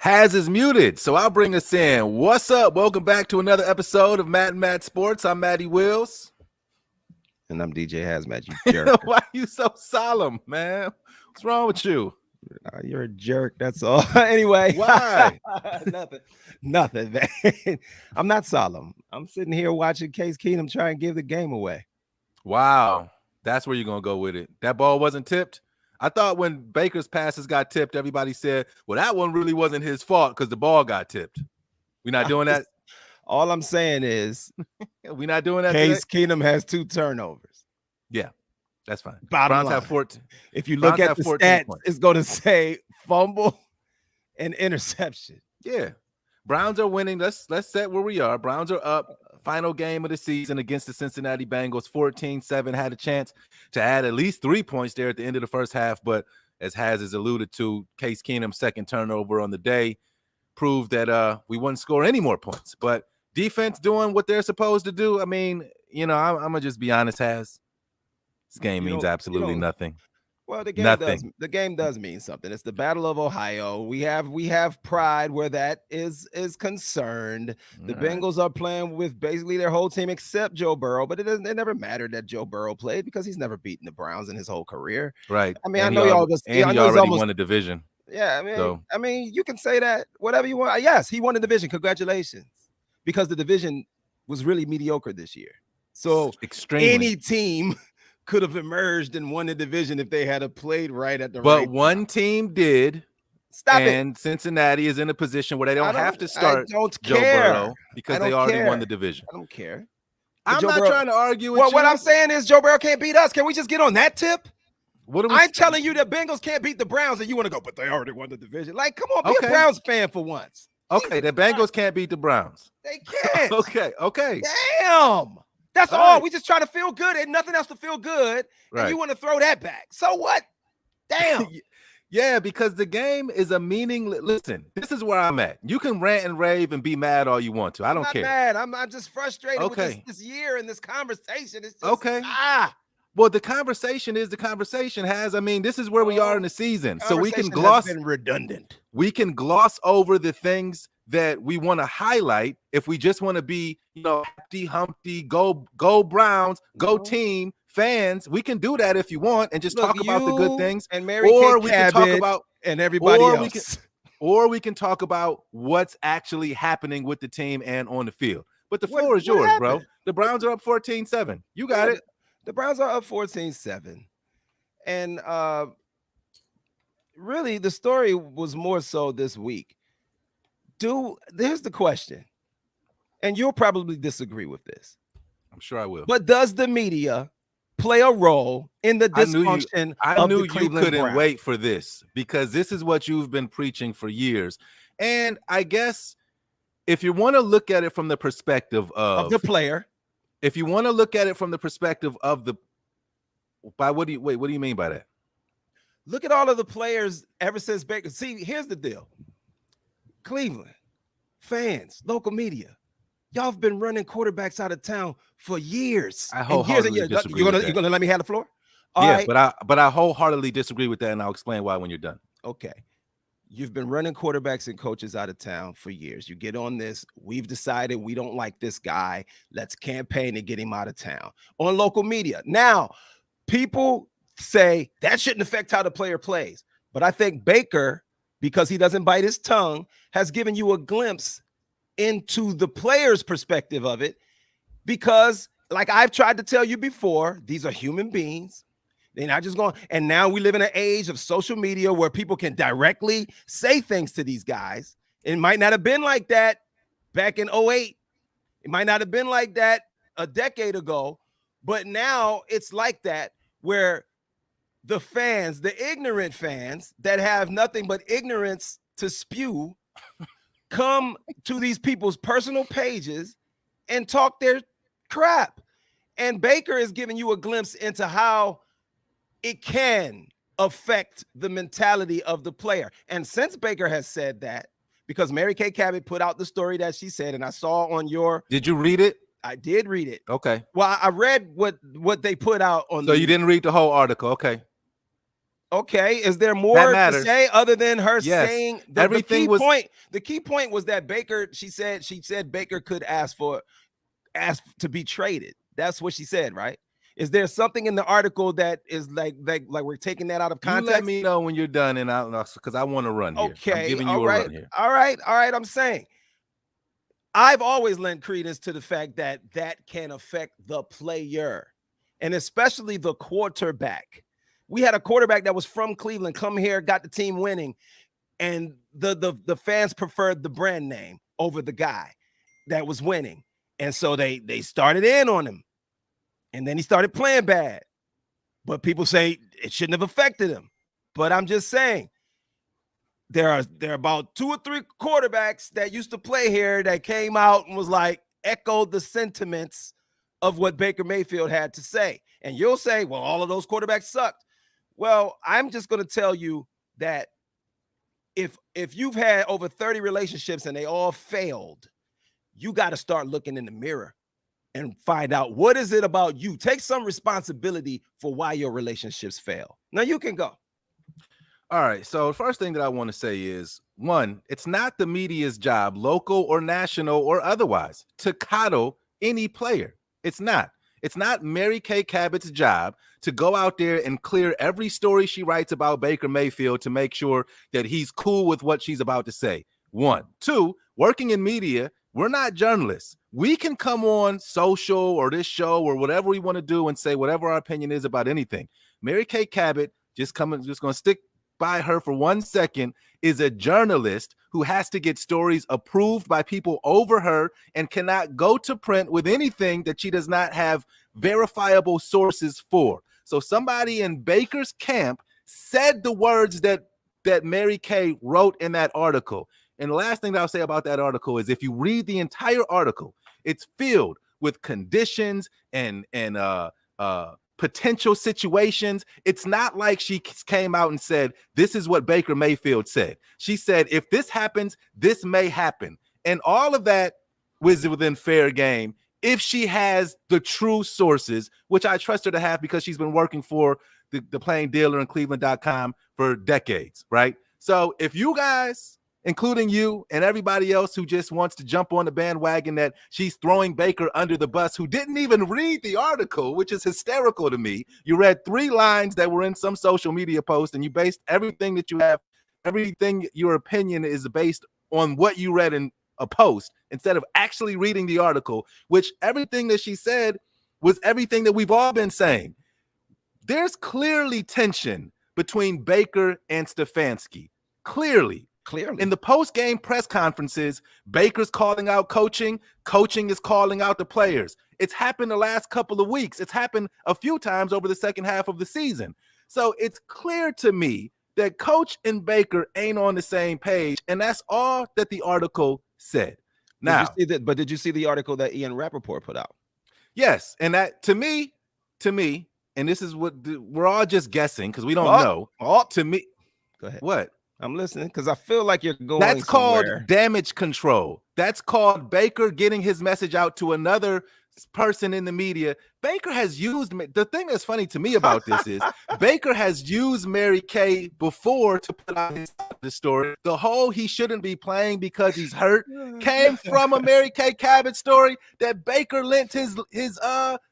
Haz is muted, so I'll bring us in. What's up? Welcome back to another episode of Matt and Matt Sports. I'm Matty Willz. And I'm DJ HazMatt, you jerk. Why are you so solemn, man? What's wrong with you? You're a jerk, that's all. Anyway. Why? Nothing, man. I'm not solemn. I'm sitting here watching Case Keenum try and give the game away. Wow. That's where you're going to go with it. That ball wasn't tipped? I thought when Baker's passes got tipped, everybody said, well, that one really wasn't his fault because the ball got tipped. We're not doing that? All I'm saying is we're not doing that Case Keenum has 2 turnovers. Yeah, that's fine. Browns have 14. If you look at the stats, it's going to say fumble and interception. Yeah. Browns are winning. Let's set where we are. Browns are up. Final game of the season against the Cincinnati Bengals, 14-7. Had a chance to add at least 3 points there at the end of the first half, but as Haz has alluded to, Case Keenum's second turnover on the day proved that we wouldn't score any more points. But defense doing what they're supposed to do. I mean, I'm going to just be honest, Haz. This game means absolutely nothing. Well, the game does mean something. It's the Battle of Ohio. We have pride where that is concerned. The Bengals are playing with basically their whole team except Joe Burrow, but it never mattered that Joe Burrow played because he's never beaten the Browns in his whole career. Right. I mean, I know y'all just he already won the division. Yeah, I mean, you can say that whatever you want. Yes, he won the division. Congratulations, because the division was really mediocre this year. So any team could have emerged and won the division if they had played right at the right. But one team did. And Cincinnati is in a position where they don't have to start Joe Burrow because they already won the division. I don't care. I'm not trying to argue with you. What I'm saying is Joe Burrow can't beat us. Can we just get on that tip? I'm telling you the Bengals can't beat the Browns, and you want to go, but they already won the division. Like, come on, be a Browns fan for once. Okay, the Bengals can't beat the Browns. They can't. Okay. Damn. That's all. Right. We just try to feel good and nothing else to feel good. Right. And you want to throw that back. So what? Damn. Yeah, because the game is a meaningless. Listen, this is where I'm at. You can rant and rave and be mad all you want to. I don't care. I'm mad. I'm just frustrated with this year and this conversation. It's just, Well, the conversation is the conversation, Has. I mean, this is where we are in the season. So we can gloss. Has been redundant. We can gloss over the things that we want to highlight if we just want to be, Humpty, go Browns, go team fans. We can do that if you want and just talk about the good things. And we can talk about and everybody else. Or we can talk about what's actually happening with the team and on the field. But the floor is yours, bro. The Browns are up 14-7. You got it. The Browns are up 14-7. And really, the story was more so this week. Here's the question, and you'll probably disagree with this. I'm sure I will. But does the media play a role in the dysfunction I knew the Cleveland you couldn't Browns? wait for this because this is what you've been preaching for years. And I guess if you want to look at it from the perspective of the player, if you want to look at it from the perspective of what do you mean by that? Look at all of the players ever since Baker. See, here's the deal. Cleveland fans, local media, y'all have been running quarterbacks out of town for years. I wholeheartedly disagree. You're gonna let me have the floor? All right. But I wholeheartedly disagree with that, and I'll explain why when you're done. Okay. You've been running quarterbacks and coaches out of town for years. You get on this. We've decided we don't like this guy. Let's campaign to get him out of town on local media. Now, people say that shouldn't affect how the player plays. But I think Baker, because he doesn't bite his tongue, has given you a glimpse into the player's perspective of it. Because, like I've tried to tell you before, these are human beings. They're not just going. And now we live in an age of social media where people can directly say things to these guys. It might not have been like that back in 2008. It might not have been like that a decade ago. But now it's like that where the fans, the ignorant fans that have nothing but ignorance to spew, come to these people's personal pages and talk their crap. And Baker is giving you a glimpse into how it can affect the mentality of the player. And since Baker has said that, because Mary Kay Cabot put out the story that she said, and I saw on your... Did you read it? I did read it. Okay. Well, I read what they put out on. So you didn't read the whole article. Okay. Okay, is there That more to matters. say other than her Yes. saying Everything was the key point was that Baker, she said Baker could ask to be traded. That's what she said, right? Is there something in the article that is like we're taking that out of You let context? me know when you're done, and because I want to run here. I'm Okay, giving all you a right, run here. all right, all right. I'm saying I've always lent credence to the fact that can affect the player, and especially the quarterback. We had a quarterback that was from Cleveland, come here, got the team winning, and the fans preferred the brand name over the guy that was winning, and so they started in on him, and then he started playing bad. But people say it shouldn't have affected him. But I'm just saying, there are about 2 or 3 quarterbacks that used to play here that came out and was like echoed the sentiments of what Baker Mayfield had to say. And you'll say, well, all of those quarterbacks sucked. Well, I'm just going to tell you that if you've had over 30 relationships and they all failed, you got to start looking in the mirror and find out what is it about you. Take some responsibility for why your relationships fail. Now you can go. All right. So the first thing that I want to say is, one, it's not the media's job, local or national or otherwise, to coddle any player. It's not. It's not Mary Kay Cabot's job to go out there and clear every story she writes about Baker Mayfield to make sure that he's cool with what she's about to say. One. Two, working in media, we're not journalists. We can come on social or this show or whatever we want to do and say whatever our opinion is about anything. Mary Kay Cabot, just going to stick by her for 1 second, is a journalist who has to get stories approved by people over her and cannot go to print with anything that she does not have verifiable sources for. So somebody in Baker's camp said the words that Mary Kay wrote in that article. And the last thing that I'll say about that article is, if you read the entire article, it's filled with conditions and potential situations. It's not like she came out and said, this is what Baker Mayfield said. She said, if this happens, this may happen. And all of that was within fair game if she has the true sources, which I trust her to have because she's been working for the Plain Dealer and Cleveland.com for decades, right? So if you guys, including you and everybody else who just wants to jump on the bandwagon that she's throwing Baker under the bus, who didn't even read the article, which is hysterical to me. You read 3 lines that were in some social media post, and you based everything that you have, everything, your opinion is based on what you read in a post instead of actually reading the article, which everything that she said was everything that we've all been saying. There's clearly tension between Baker and Stefanski. Clearly. In the post-game press conferences, Baker's calling out coaching. Coaching is calling out the players. It's happened the last couple of weeks. It's happened a few times over the second half of the season. So it's clear to me that Coach and Baker ain't on the same page, and that's all that the article said. Now, did you see the article that Ian Rappaport put out? Yes, and that to me, and this is what we're all just guessing because we don't know. To me, go ahead. What? I'm listening because I feel like you're going. That's somewhere. Called damage control. That's called Baker getting his message out to another person in the media. Baker has used, the thing that's funny to me about this is Baker has used Mary Kay before to put out the story. The whole he shouldn't be playing because he's hurt came from a Mary Kay Cabot story that Baker lent his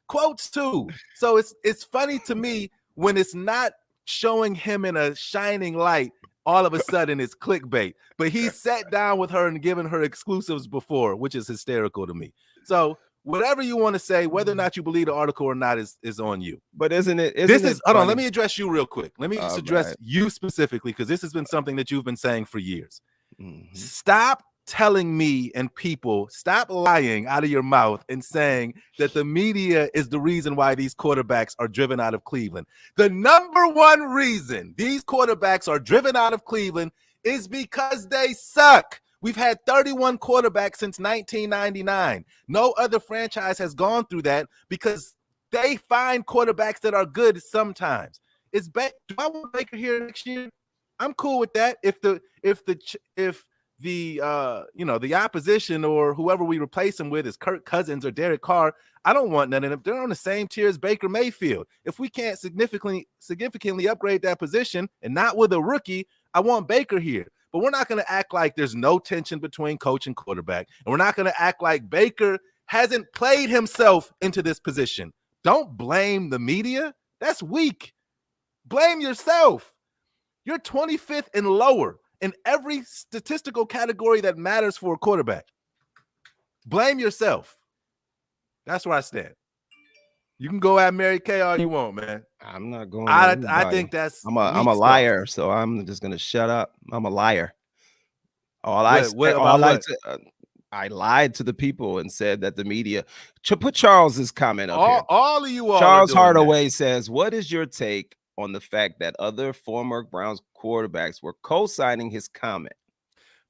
quotes to. So it's funny to me when it's not showing him in a shining light. All of a sudden it's clickbait, but he sat down with her and given her exclusives before, which is hysterical to me. So whatever you want to say, whether or not you believe the article or not is on you. But hold on, let me address you real quick. Let me just address you specifically, because this has been something that you've been saying for years. Mm-hmm. Stop telling me and people, stop lying out of your mouth and saying that the media is the reason why these quarterbacks are driven out of Cleveland. The number one reason these quarterbacks are driven out of Cleveland is because they suck. We've had 31 quarterbacks since 1999. No other franchise has gone through that because they find quarterbacks that are good sometimes. Do I want Baker here next year? I'm cool with that. If the opposition or whoever we replace him with is Kirk Cousins or Derek Carr, I don't want none of them. They're on the same tier as Baker Mayfield. If we can't significantly upgrade that position and not with a rookie, I want Baker here. But we're not going to act like there's no tension between coach and quarterback. And we're not going to act like Baker hasn't played himself into this position. Don't blame the media. That's weak. Blame yourself. You're 25th and lower in every statistical category that matters for a quarterback. Blame yourself. That's where I stand. You can go at Mary Kay all you want, man. I'm not going. I think that's. I'm a liar, so I'm just gonna shut up. I'm a liar. I lied to the people and said that the media. Put Charles's comment up here. All of you all. Charles Hardaway says, "What is your take on the fact that other former Browns quarterbacks were co-signing his comment?"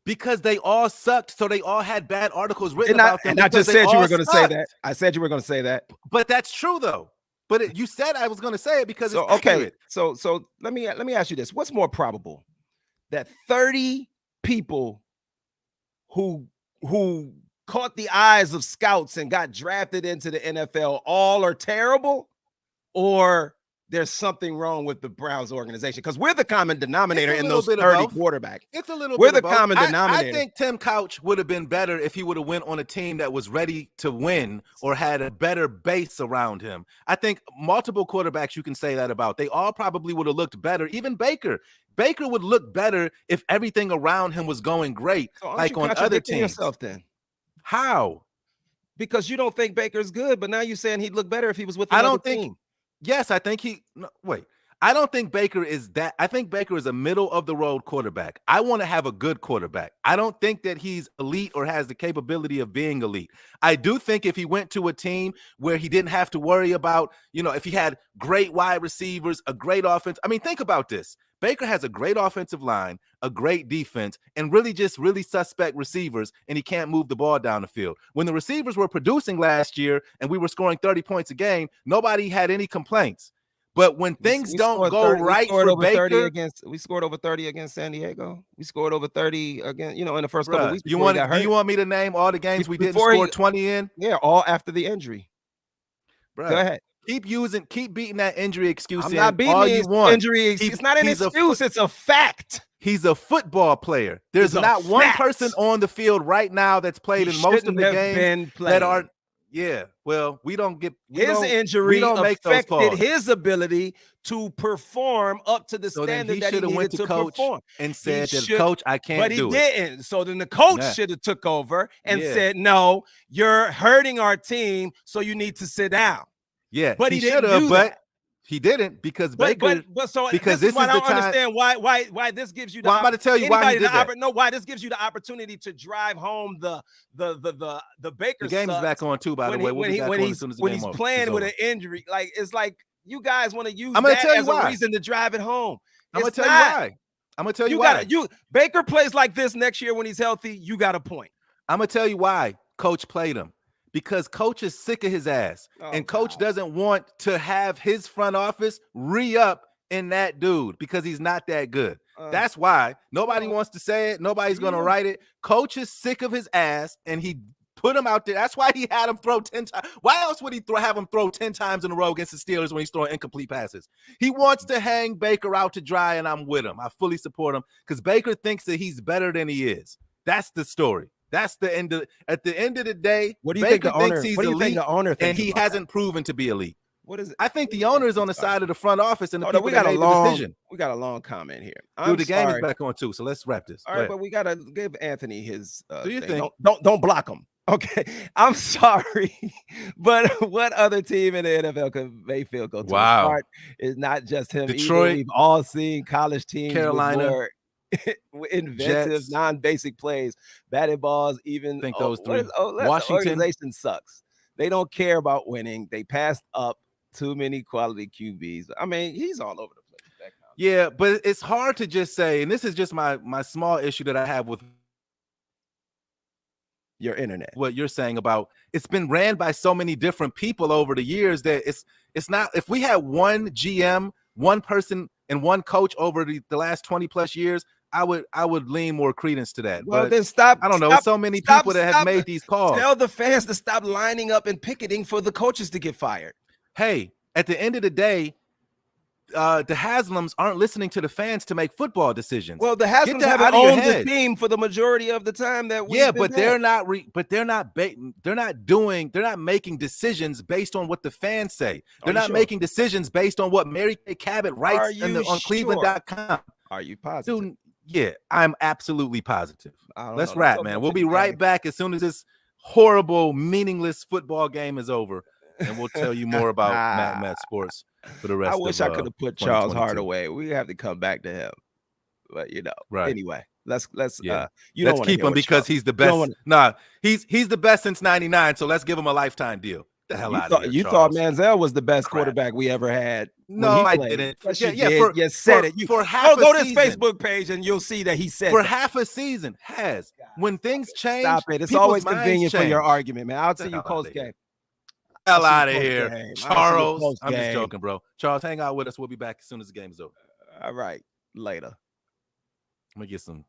Because they all sucked, so they all had bad articles written about them. And I just said you were going to say that. I said you were going to say that. But that's true, though. But you said I was going to say it because it's accurate. So let me ask you this: what's more probable, that 30 people who caught the eyes of scouts and got drafted into the NFL all are terrible, or there's something wrong with the Browns organization? Because we're the common denominator in those 30 quarterbacks. It's a little we're bit the common denominator. I think Tim Couch would have been better if he would have went on a team that was ready to win or had a better base around him. I think multiple quarterbacks you can say that about. They all probably would have looked better. Even Baker. Baker would look better if everything around him was going great, so like on other teams. Yourself then? How? Because you don't think Baker's good, but now you're saying he'd look better if he was with another team. Yes, I think I don't think Baker is that. I think Baker is a middle of the road quarterback. I want to have a good quarterback. I don't think that he's elite or has the capability of being elite. I do think if he went to a team where he didn't have to worry about, if he had great wide receivers, a great offense. I mean, think about this. Baker has a great offensive line, a great defense, and really suspect receivers, and he can't move the ball down the field. When the receivers were producing last year and we were scoring 30 points a game, nobody had any complaints. But when things don't go right for Baker, we scored over 30 against San Diego. We scored over 30 again, in the first couple of weeks. Do you want me to name all the games we didn't score 20 in? Yeah, all after the injury. Bruh, go ahead. Keep beating that injury excuse. I'm not beating the injury excuse. It's not an excuse. It's a fact. He's a football player. There's not one person on the field right now that's played in most of the games that are. Yeah, well, we don't get his injury affected his ability to perform up to the standard that he needed to perform. And said, "Coach, I can't do it." But he didn't. So then the coach should have took over and said, "No, you're hurting our team, so you need to sit down." Yeah, but he didn't do that. He didn't because Baker. Because this is why I don't understand why this gives you. I'm about to tell you why he did that. No, why this gives you the opportunity to drive home the Baker. The game is back on too, by the way. When he's playing with an injury, it's like you guys want to use that as a reason to drive it home. I'm gonna tell you why. Baker plays like this next year when he's healthy. You got a point. I'm gonna tell you why Coach played him. Because Coach is sick of his ass, and Coach doesn't want to have his front office re-up in that dude because he's not that good. That's why nobody wants to say it. Nobody's going to write it. Coach is sick of his ass, and he put him out there. That's why he had him throw 10 times. Why else would he have him throw 10 times in a row against the Steelers when he's throwing incomplete passes? He wants to hang Baker out to dry, and I'm with him. I fully support him because Baker thinks that he's better than he is. That's the story. That's the end of at the end of the day. What do you think the owner thinks? What do you think the owner thinks? And he hasn't proven to be elite. What is it? I think the owner is on the side of the front office and the people that made the decision. We got a long comment here. Dude, the game is back on too, so let's wrap this. All right, but we gotta give Anthony his. Do you think? Don't block him. Okay, I'm sorry, but what other team in the NFL could Mayfield go to? Wow, it's not just him. Detroit. We've all seen college teams. Carolina. Inventive, non-basic plays, batted balls, even. I think those three. Washington. The organization sucks. They don't care about winning. They passed up too many quality QBs. I mean, he's all over the place. Yeah, but it's hard to just say, and this is just my small issue that I have with your internet. What you're saying about it's been ran by so many different people over the years that it's not. If we had one GM, one person, and one coach over the last 20 plus years, I would lean more credence to that. Well, but then stop. I don't know. It's so many people that have made these calls. Tell the fans to stop lining up and picketing for the coaches to get fired. Hey, at the end of the day, the Haslams aren't listening to the fans to make football decisions. Well, the Haslams haven't owned the team for the majority of the time that we've been they're not making decisions based on what the fans say. They're not making decisions based on what Mary Kay Cabot writes on Cleveland.com. Are you positive? Dude, yeah, I'm absolutely positive. Let's wrap, man. We'll be right back as soon as this horrible, meaningless football game is over, and we'll tell you more about Matt Sports for the rest of I wish I could have put Charles Hardaway. We have to come back to him. But anyway, let's keep him because he's the best. He's the best since '99. So let's give him a lifetime deal. The hell out of here. You thought Manziel was the best quarterback we ever had. No, I didn't. You said it. Go to his Facebook page and you'll see that he said for half a season. When things change, stop it. It's always convenient for your argument, man. I'll see you post game. Hell out of here, Charles. I'm just joking, bro. Charles, hang out with us. We'll be back as soon as the game is over. All right, later. I'm gonna get some